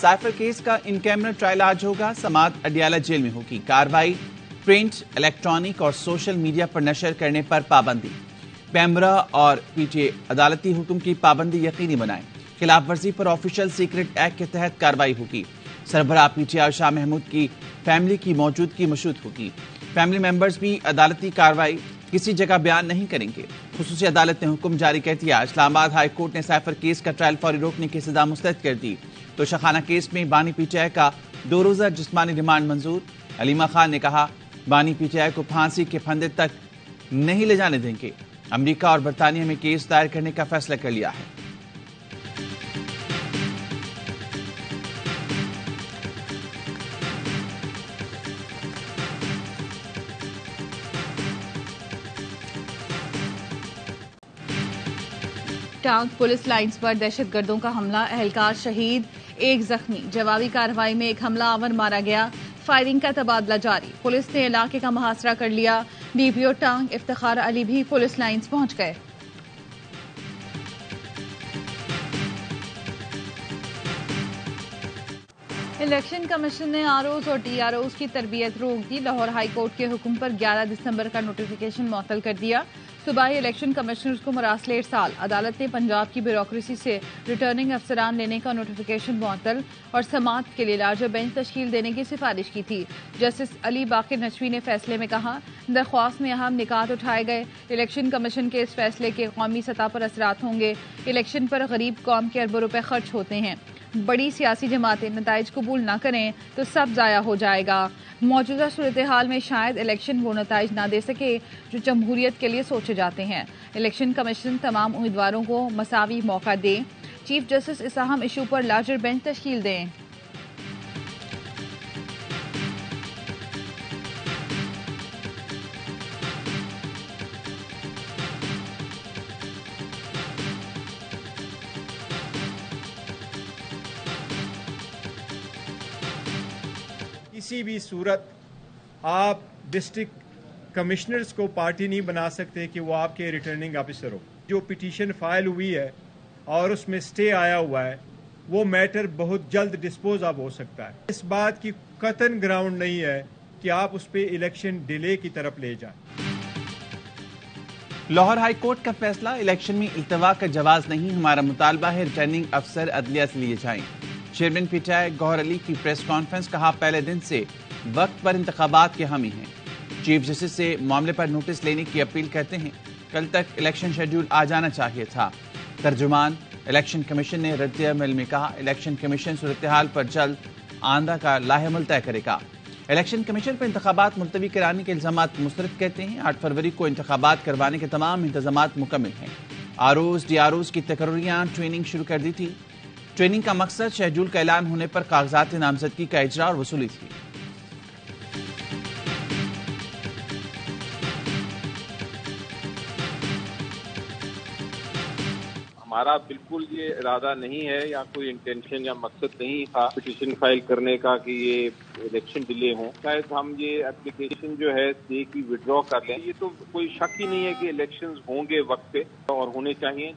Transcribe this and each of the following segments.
Cipher case کا ان camera trial آج ہوگا. سماعت اڈیالہ جیل میں ہوگی. کارروائی پرنٹ، الیکٹرانک اور سوشل میڈیا پر نشر کرنے پر پابندی. پیمرا اور پی ٹی اے عدالتی حکم کی پابندی یقینی بنائیں. خلاف ورزی پر آفیشل سیکرٹ ایکٹ کے تحت کارروائی ہوگی. سربراہ P T I Shah Mahmood کی فیملی کی موجودگی مشہود ہوگی. فیملی ممبرز بھی عدالتی کارروائی کسی جگہ بیان نہیں کریں گے. خصوصی عدالت نے حکم جاری کر دیا. اسلام آباد ہائی کورٹ نے سائفر کیس کا ٹرائل فوری روکنے کی سزا مسترد کر دی. توشہ کیس میں بانی پی ٹی آئی کا 2 روزہ جسمانی ریمانڈ منظور. علیمہ خان نے کہا بانی پی ٹی آئی کو پھانسی کے پھندے تک نہیں لے جانے دیں گے. امریکہ اور برطانیہ میں کیس دائر کرنے کا فیصلہ کر لیا ہے. ٹانک پولیس لائنز پر دہشت گردوں کا حملہ، اہلکار شہید، 1 زخمی. جوابی کارروائی میں ایک حملہ آور مارا گیا. فائرنگ کا تبادلہ جاری. پولیس نے علاقے کا محاصرہ کر لیا. ڈی پی او ٹانک افتخار علی بھی پولیس لائنز پہنچ گئے. الیکشن کمیشن نے آر اوز اور ڈی آر اوز کی تربیت روک دی. لاہور ہائی کورٹ کے حکم پر 11 دسمبر کا نوٹیفیکیشن معطل کر دیا. صوبائی الیکشن کمشنرز کو مراسلے ارسال. عدالت نے پنجاب کی بیوروکریسی سے ریٹرننگ افسران لینے کا نوٹیفیکیشن معطل اور سماعت کے لیے لارجر بینچ تشکیل دینے کی سفارش کی تھی. جسٹس علی باقر نجوی نے فیصلے میں کہا درخواست میں اہم نکات اٹھائے گئے. الیکشن کمیشن کے اس فیصلے کے قومی سطح پر اثرات ہوں گے. الیکشن پر غریب قوم کے اربوں روپے خرچ ہوتے ہیں. بڑی سیاسی جماعتیں نتائج قبول نہ کریں تو سب ضائع ہو جائے گا. موجودہ صورتحال میں شاید الیکشن وہ نتائج نہ دے سکے جو جمہوریت کے لیے سوچے جاتے ہیں. الیکشن کمیشن تمام امیدواروں کو مساوی موقع دے. چیف جسٹس اس اہم ایشو پر لارجر بینچ تشکیل دیں. کسی بھی صورت آپ ڈسٹرکٹ کمشنرز کو پارٹی نہیں بنا سکتے کہ وہ آپ کے ریٹرننگ آفیسر ہو. جو پٹیشن فائل ہوئی ہے اور اس میں سٹے آیا ہوا ہے وہ میٹر بہت جلد ڈسپوز آف ہو سکتا ہے. اس بات کی قطعاً گراؤنڈ نہیں ہے کہ آپ اس پہ الیکشن ڈیلے کی طرف لے جائیں. لاہور ہائی کورٹ کا فیصلہ الیکشن میں التوا کا جواز نہیں. ہمارا مطالبہ ہے ریٹرننگ افسر عدلیہ سے لیے جائیں. چیئرمین پی ٹی آئی گوہر علی کی پریس کانفرنس. کہا پہلے دن سے وقت پر انتخابات کے حامی ہیں. چیف جسٹس سے معاملے پر نوٹس لینے کی اپیل کرتے ہیں. کل تک الیکشن شیڈول آ جانا چاہیے تھا. ترجمان الیکشن کمیشن نے رد عمل میں کہا الیکشن کمیشن صورتحال پر جلد آئندہ کا لاہ عمل طے کرے گا. الیکشن کمیشن پر انتخابات ملتوی کرانے کے الزامات مسترد کرتے ہیں. 8 فروری کو انتخابات کروانے کے تمام انتظامات مکمل ہیں. R Os D R Os کی تقرریاں ٹریننگ شروع کر دی تھی. ٹریننگ کا مقصد شیڈول کا اعلان ہونے پر کاغذات نامزدگی کا اجرا اور وصولی تھی. ہمارا بالکل یہ ارادہ نہیں ہے یا کوئی انٹینشن یا مقصد نہیں تھا پٹیشن فائل کرنے کا کہ یہ الیکشن ڈیلے ہوں. شاید ہم یہ اپلیکیشن جو ہے اسٹے کی وڈرا کر لیں. یہ تو کوئی شک ہی نہیں ہے کہ الیکشنز ہوں گے وقت پہ اور ہونے چاہیے.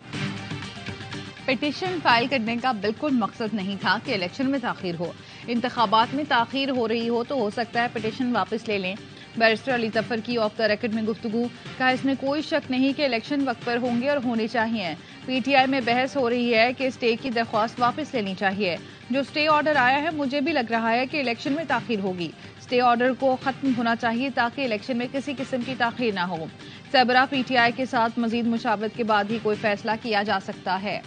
پٹیشن فائل کرنے کا بالکل مقصد نہیں تھا کہ الیکشن میں تاخیر ہو. انتخابات میں تاخیر ہو رہی ہو تو ہو سکتا ہے پٹیشن واپس لے لیں. بیرسٹر علی ظفر کی آف دا ریکارڈ میں گفتگو. کہا اس میں کوئی شک نہیں کہ الیکشن وقت پر ہوں گے اور ہونے چاہیے. پی ٹی آئی میں بحث ہو رہی ہے کہ اسٹے کی درخواست واپس لینی چاہیے. جو اسٹے آرڈر آیا ہے مجھے بھی لگ رہا ہے کہ الیکشن میں تاخیر ہوگی. اسٹے آرڈر کو ختم ہونا چاہیے تاکہ الیکشن میں کسی قسم کی تاخیر نہ ہو. سربراہ پی ٹی آئی کے ساتھ مزید مشاورت کے بعد ہی کوئی فیصلہ کیا جا سکتا ہے.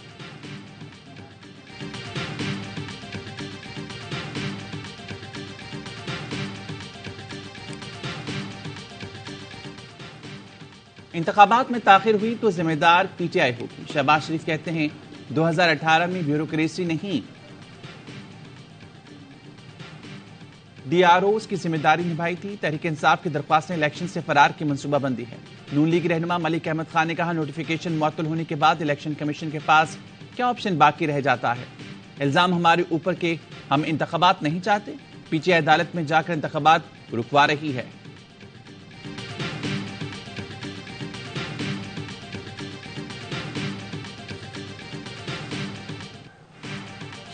انتخابات میں تاخیر ہوئی تو ذمہ دار پی ٹی آئی ہوگی. شہباز شریف کہتے ہیں 2018 میں بیوروکریسی نہیں ڈی آر اوز کی ذمہ داری نبھائی تھی. تحریک انصاف کی درخواست الیکشن سے فرار کی منصوبہ بندی ہے. نون لیگ رہنما ملک احمد خان نے کہا نوٹیفیکیشن معطل ہونے کے بعد الیکشن کمیشن کے پاس کیا آپشن باقی رہ جاتا ہے. الزام ہمارے اوپر کہ ہم انتخابات نہیں چاہتے. پی ٹی آئی عدالت میں جا کر انتخابات رکوا رہی ہے.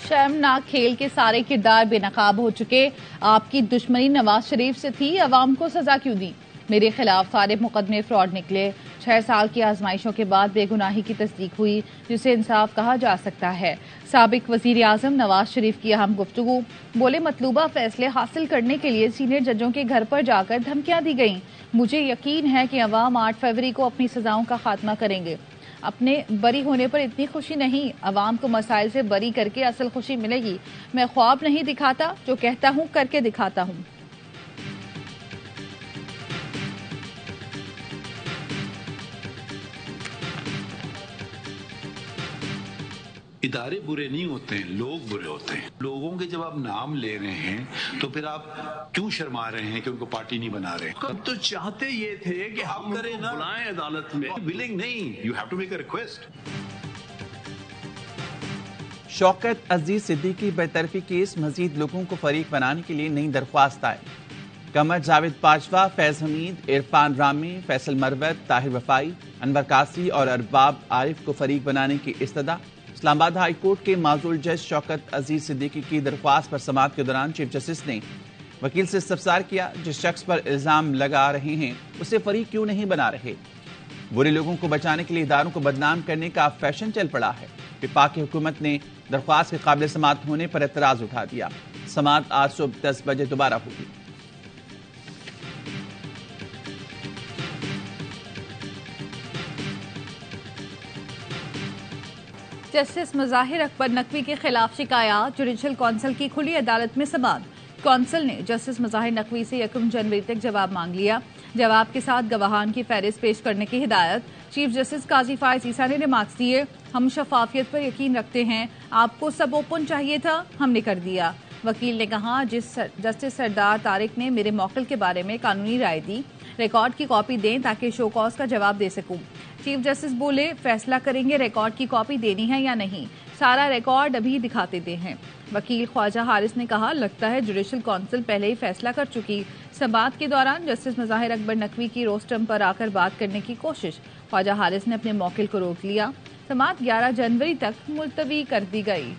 شرمناک کھیل کے سارے کردار بے نقاب ہو چکے. آپ کی دشمنی نواز شریف سے تھی, عوام کو سزا کیوں دی؟ میرے خلاف سارے مقدمے فراڈ نکلے. 6 سال کی آزمائشوں کے بعد بے گناہی کی تصدیق ہوئی, جسے انصاف کہا جا سکتا ہے. سابق وزیر اعظم نواز شریف کی اہم گفتگو. بولے مطلوبہ فیصلے حاصل کرنے کے لیے سینئر ججوں کے گھر پر جا کر دھمکیاں دی گئیں. مجھے یقین ہے کہ عوام 8 فروری کو اپنی سزاؤں کا خاتمہ کریں گے. اپنے بری ہونے پر اتنی خوشی نہیں, عوام کو مسائل سے بری کر کے اصل خوشی ملے گی. میں خواب نہیں دکھاتا, جو کہتا ہوں کر کے دکھاتا ہوں. ادارے برے نہیں ہوتے ہیں, لوگ برے ہوتے ہیں. لوگوں کے جب آپ نام لے رہے ہیں تو پھر آپ کیوں شرما رہے ہیں کہ ان کو پارٹی نہیں بنا رہے؟ اب تو چاہتے یہ تھے کہ ہم کریں نا, بلائیں عدالت میں. ولنگ نہیں, you have to make a request. Shaukat Aziz Siddiqui برطرفی کیس مزید لوگوں کو فریق بنانے کے لیے نئی درخواست آئے. قمر جاوید باجوہ, فیض حمید, عرفان رامی, فیصل مروت, طاہر وفائی, انور قاسی اور ارباب عارف کو فریق بنانے کی استدعا. اسلام آباد ہائی کورٹ کے معزول جج شوکت عزیز صدیقی کی درخواست پر سماعت کے دوران چیف جسٹس نے وکیل سے استفسار کیا. جس شخص پر الزام لگا رہے ہیں اسے فریق کیوں نہیں بنا رہے؟ برے لوگوں کو بچانے کے لیے اداروں کو بدنام کرنے کا فیشن چل پڑا ہے. وفاقی حکومت نے درخواست کے قابل سماعت ہونے پر اعتراض اٹھا دیا. سماعت آج صبح 10 بجے دوبارہ ہوگی. جسٹس مظاہر اکبر نقوی کے خلاف شکایات. جوڈیشل کونسل کی کھلی عدالت میں سماعت. کونسل نے جسٹس مظاہر نقوی سے 1 جنوری تک جواب مانگ لیا. جواب کے ساتھ گواہان کی فہرست پیش کرنے کی ہدایت. چیف جسٹس قاضی فائز عیسیٰ نے ریمارکس دیے. ہم شفافیت پر یقین رکھتے ہیں, آپ کو سب اوپن چاہیے تھا, ہم نے کر دیا. وکیل نے کہا, جسٹس سردار طارق نے میرے موکل کے بارے میں قانونی رائے دی, ریکارڈ کی کاپی دیں تاکہ شو کاز کا جواب دے سکوں. چیف جسٹس بولے, فیصلہ کریں گے ریکارڈ کی کاپی دینی ہے یا نہیں, سارا ریکارڈ ابھی دکھاتے دے ہیں. وکیل خواجہ حارث نے کہا, لگتا ہے جوڈیشل کونسل پہلے ہی فیصلہ کر چکی. سماعت کے دوران جسٹس مظاہر اکبر نقوی کی روسٹرم پر آ کر بات کرنے کی کوشش. خواجہ حارث نے اپنے موکل کو روک لیا. سماعت 11 جنوری تک ملتوی کر دی گئی.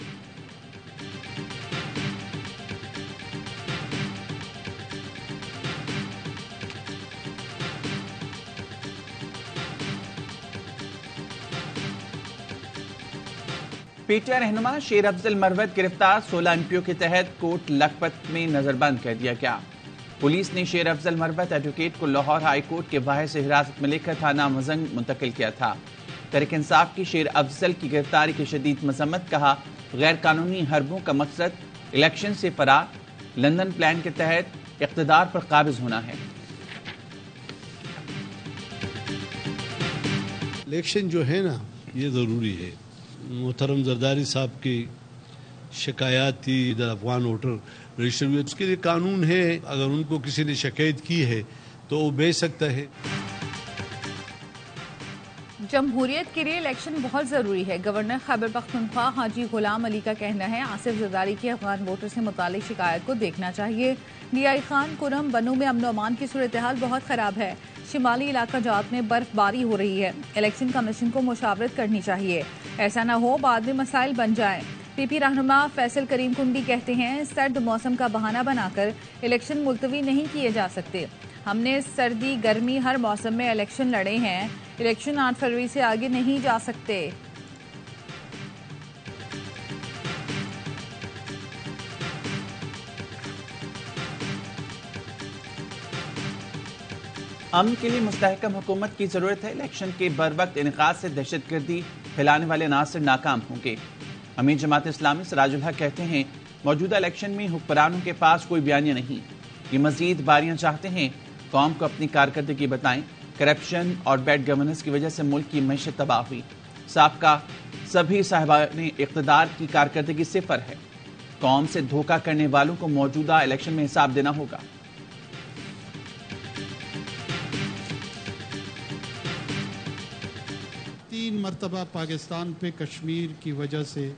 پی ٹی آئی رہنما شیر افضل مروت گرفتار. 16 MPO کے تحت کوٹ لکھپت میں نظر بند کر دیا گیا. پولیس نے شیر افضل مروت ایڈوکیٹ کو لاہور ہائی کورٹ کے باہر سے حراست میں لے کر تھانہ مزنگ منتقل کیا تھا. تحریک انصاف کی شیر افضل کی گرفتاری کی شدید مذمت. کہا, غیر قانونی حربوں کا مقصد الیکشن سے فرار, لندن پلان کے تحت اقتدار پر قابض ہونا ہے. الیکشن جو ہے نا یہ ضروری ہے. محترم زرداری صاحب کی شکایات تھی, ادھر افغان ووٹر رجسٹر ہوئے, اس کے لیے قانون ہے. اگر ان کو کسی نے شکایت کی ہے تو وہ بھیج سکتا ہے. جمہوریت کے لیے الیکشن بہت ضروری ہے. گورنر خیبر پختونخوا حاجی غلام علی کا کہنا ہے, آصف زرداری کی افغان ووٹر سے متعلق شکایت کو دیکھنا چاہیے. ڈی آئی خان کرم بنو میں امن و امان کی صورتحال بہت خراب ہے. شمالی علاقہ جات میں برف باری ہو رہی ہے. الیکشن کمیشن کو مشاورت کرنی چاہیے, ایسا نہ ہو بعد میں مسائل بن جائیں. پی پی رہنما فیصل کریم کنڈی کہتے ہیں, سرد موسم کا بہانہ بنا کر الیکشن ملتوی نہیں کیے جا سکتے. ہم نے سردی گرمی ہر موسم میں الیکشن لڑے ہیں. الیکشن 8 فروری سے آگے نہیں جا سکتے. امن کے لیے مستحکم حکومت کی ضرورت ہے. الیکشن کے بروقت انعقاد سے دہشت گردی پھیلانے والے عناصر ناکام ہوں گے. امیر جماعت اسلامی سراج الحق کہتے ہیں, موجودہ الیکشن میں حکمرانوں کے پاس کوئی بیانیہ نہیں. یہ مزید باریاں چاہتے ہیں. قوم کو اپنی کارکردگی بتائیں. کرپشن اور بیڈ گورننس کی وجہ سے ملک کی معیشت تباہ ہوئی. سابقہ سبھی صاحبان اقتدار کی کارکردگی صفر ہے. قوم سے دھوکہ کرنے والوں کو موجودہ الیکشن میں حساب دینا ہوگا. تین مرتبہ پاکستان پہ کشمیر کی وجہ سے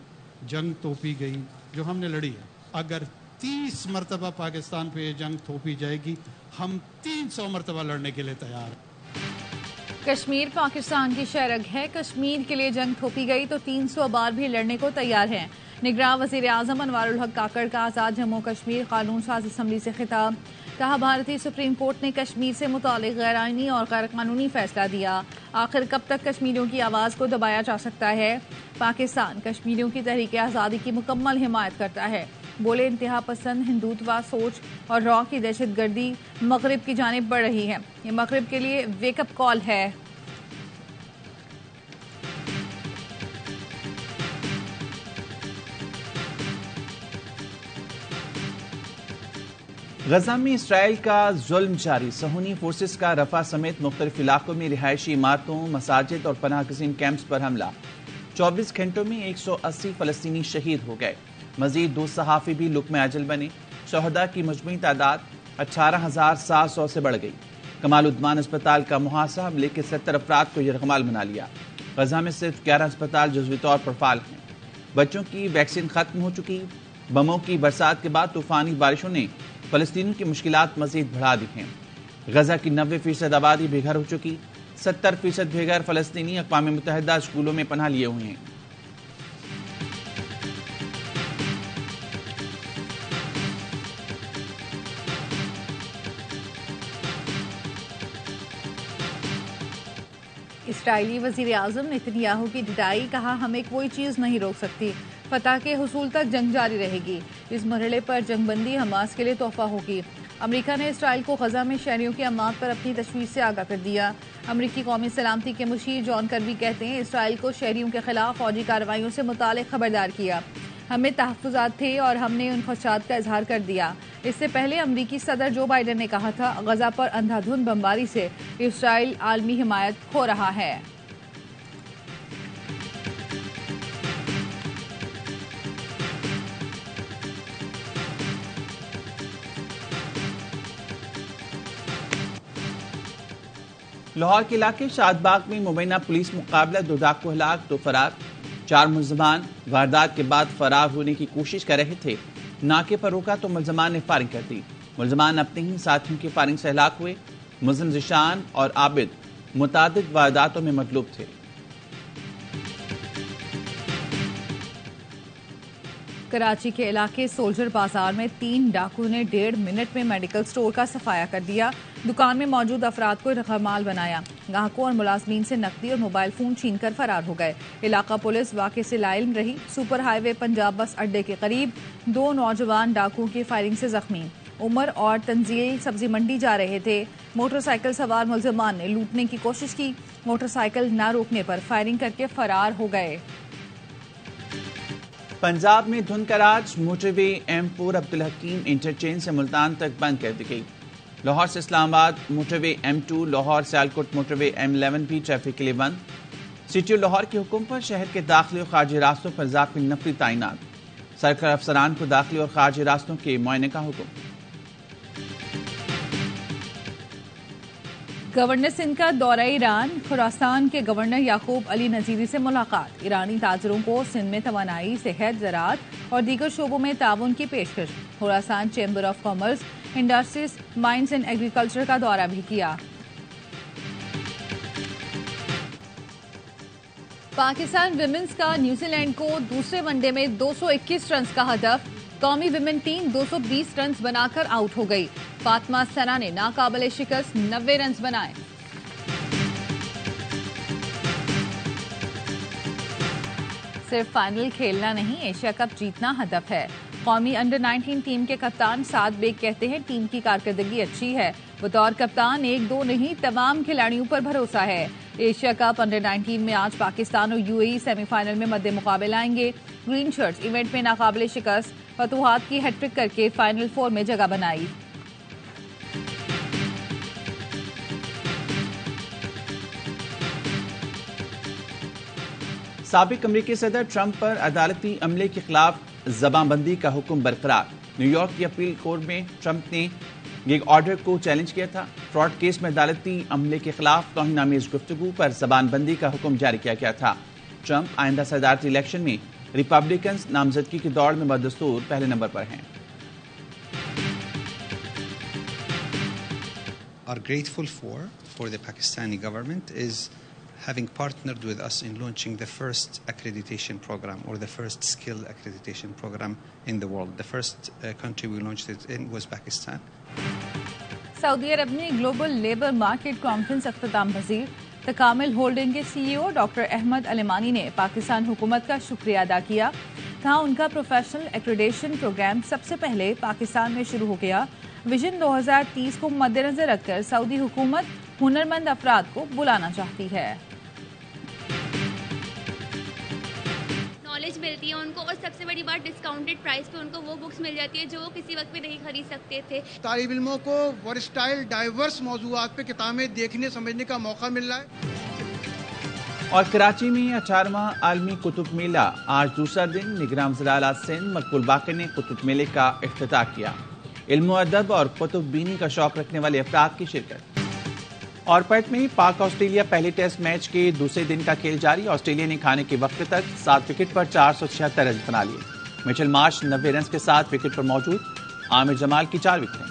جنگ تھوپی گئی جو ہم نے لڑی ہے. اگر 30 مرتبہ پاکستان پہ یہ جنگ تھوپی جائے گی, ہم 300 مرتبہ لڑنے کے لیے تیار ہیں. کشمیر پاکستان کی شہرگ ہے. کشمیر کے لیے جنگ تھوپی گئی تو 300 بار بھی لڑنے کو تیار ہیں. نگراں وزیر اعظم انوار الحق کاکڑ کا آزاد جموں کشمیر قانون ساز اسمبلی سے خطاب. کہا بھارتی سپریم کورٹ نے کشمیر سے متعلق غیر آئینی اور غیر قانونی فیصلہ دیا. آخر کب تک کشمیریوں کی آواز کو دبایا جا سکتا ہے؟ پاکستان کشمیریوں کی تحریک آزادی کی مکمل حمایت کرتا ہے. بولے انتہا پسند ہندوتوا سوچ اور را کی دہشت گردی مغرب کی جانب بڑھ رہی ہے. یہ مغرب کے لیے ویک اپ کال ہے. غزہ میں اسرائیل کا ظلم جاری. صہیونی فورسز کا رفح سمیت مختلف علاقوں میں رہائشی عمارتوں، مساجد اور پناہ گزین کیمپس پر حملہ. 24 گھنٹوں میں 180 فلسطینی شہید ہو گئے. مزید 2 صحافی بھی لقمہ اجل بنے. شہداء کی مجموعی تعداد 18,700 سے بڑھ گئی. کمال عدوان اسپتال کا محاصرہ، حملے کے 70 افراد کو یرغمال بنا لیا. غزہ میں صرف 11 اسپتال جزوی طور پر فعال ہیں. بچوں کی ویکسین ختم ہو چکی. بموں کی برسات کے بعد طوفانی بارشوں نے فلسطینیوں کی مشکلات مزید بڑھا دی ہیں. غزہ کی 90% آبادی بے گھر ہو چکی. 70% بے گھر فلسطینی اقوام متحدہ اسکولوں میں پناہ لیے ہوئے ہیں. اسرائیلی وزیر اعظم نتنیاہو کی ڈٹائی. کہا ہمیں کوئی چیز نہیں روک سکتی. فتح کے حصول تک جنگ جاری رہے گی. اس مرحلے پر جنگ بندی حماس کے لیے تحفہ ہوگی. امریکہ نے اسرائیل کو غزہ میں شہریوں کی اموات پر اپنی تشویش سے آگاہ کر دیا. امریکی قومی سلامتی کے مشیر جان کربی کہتے ہیں اسرائیل کو شہریوں کے خلاف فوجی کارروائیوں سے متعلق خبردار کیا. ہمیں تحفظات تھے اور ہم نے ان خدشات کا اظہار کر دیا. اس سے پہلے امریکی صدر جو بائیڈن نے کہا تھا غزہ پر اندھا دھند بمباری سے اسرائیل عالمی حمایت کھو رہا ہے. لاہور کے علاقے شاد باغ میں مبینہ پولیس مقابلہ. 2 ڈاکو ہلاک، 2 فرار. 4 ملزمان واردات کے بعد فرار ہونے کی کوشش کر رہے تھے. ناکے پر روکا تو ملزمان نے فائرنگ کر دی. ملزمان اپنے ہی ساتھیوں کی فائرنگ سے ہلاک ہوئے. ملزم ذیشان اور عابد متعدد وارداتوں میں مطلوب تھے. کراچی کے علاقے سولجر بازار میں 3 ڈاکو نے 1.5 منٹ میں میڈیکل سٹور کا صفایا کر دیا. دکان میں موجود افراد کو یرغمال بنایا. گاہکوں اور ملازمین سے نقدی اور موبائل فون چھین کر فرار ہو گئے. علاقہ پولیس واقعے سے لاعلم رہی. سپر ہائی وے پنجاب بس اڈے کے قریب 2 نوجوان ڈاکوؤں کی فائرنگ سے زخمی. عمر اور تنزیل سبزی منڈی جا رہے تھے. موٹر سائیکل سوار ملزمان نے لوٹنے کی کوشش کی. موٹر سائیکل نہ روکنے پر فائرنگ کر کے فرار ہو گئے. پنجاب میں دھند کا راج. موٹر وے M4 عبدالحکیم انٹرچینج سے ملتان تک بند کر دی گئی. لاہور سے اسلام آباد موٹر وے M2، لاہور سیالکوٹ موٹر وے M11 بھی ٹریفک کے لیے بند. سٹی لاہور کے حکم پر شہر کے داخلی اور خارجی راستوں پر اضافی نفری تعینات. سرکلر افسران کو داخلی اور خارجی راستوں کے معائنے کا حکم. گورنر سندھ کا دورہ ایران. خراسان کے گورنر یعقوب علی نذیری سے ملاقات. ایرانی تاجروں کو سندھ میں توانائی، صحت، زراعت اور دیگر شعبوں میں تعاون کی پیشکش. Khorasan chamber of commerce, industries, mines and agriculture کا دورہ بھی کیا. پاکستان ویمنز کا نیوزی لینڈ کو دوسرے ون ڈے میں 221 رنز کا ہدف. قومی ویمن ٹیم 220 رنز بنا کر آؤٹ ہو گئی. فاطمہ سنا نے ناقابل شکست 90 رنز بنائے. صرف فائنل کھیلنا نہیں، ایشیا کپ جیتنا ہدف ہے. قومی انڈر 19 ٹیم کے کپتان سعد بیگ کہتے ہیں ٹیم کی کارکردگی اچھی ہے. بطور کپتان 1-2 نہیں تمام کھلاڑیوں پر بھروسہ ہے. ایشیا کپ انڈر 19 میں آج پاکستان اور UAE سیمی فائنل میں مد مقابل آئیں گے. گرین شرٹس ایونٹ میں ناقابل شکست فتوحات کی ہیٹ ٹرک کر کے فائنل 4 میں جگہ بنائی. سابق امریکی صدر ٹرمپ پر عدالتی عملے کے خلاف زبان بندی کا حکم برقرار. نیو یارک کی اپیل کورٹ میں ٹرمپ نے ایک آرڈر کو چیلنج کیا تھا. فراڈ کیس میں عدالتی عملے کے خلاف توہین آمیز گفتگو پر زبان بندی کا حکم جاری کیا گیا تھا. ٹرمپ آئندہ صدارتی الیکشن میں ریپبلکنز نامزدگی کی دوڑ میں بدستور پہلے نمبر پر ہیں. Are grateful for the Pakistani government is having partnered with us in launching the first accreditation program or the first skill accreditation program in the world. The first country we launched it in was Pakistan. سعودی عرب میں global labour market conference اختتام پذیر. تکامل holding کے سی ای او doctor Ahmad علمانی نے پاکستان حکومت کا شکریہ ادا کیا. کہا ان کا پروفیشنل ایکریڈیشن پروگرام سب سے پہلے پاکستان میں شروع ہو گیا. ویژن 2030 کو مد نظر رکھ کر سعودی حکومت ہنرمند افراد کو بلانا چاہتی ہے. نالج ملتی ہے ان کو، اور سب سے بڑی بات ڈسکاؤنٹڈ پرائس پہ ان کو وہ بکس مل جاتی ہے جو وہ کسی وقت بھی نہیں خرید سکتے تھے. طالب علموں کو ورسٹائل ڈائیورس موضوعات پہ کتابیں دیکھنے سمجھنے کا موقع مل رہا ہے. اور کراچی میں 18واں عالمی کتب میلہ آج دوسرا دن نگراں وزیر اعلیٰ سندھ مقبول باقر نے کتب میلے کا افتتاح کیا. علم و ادب اور کتب بینی کا شوق رکھنے والے افراد کی شرکت. اور پرتھ میں پاک آسٹریلیا پہلے ٹیسٹ میچ کے دوسرے دن کا کھیل جاری. آسٹریلیا نے کھانے کے وقت تک 7 وکٹ پر 476 رن بنا لیے. میچل مارش 90 رنز کے ساتھ وکٹ پر موجود. عامر جمال کی 4 وکٹیں.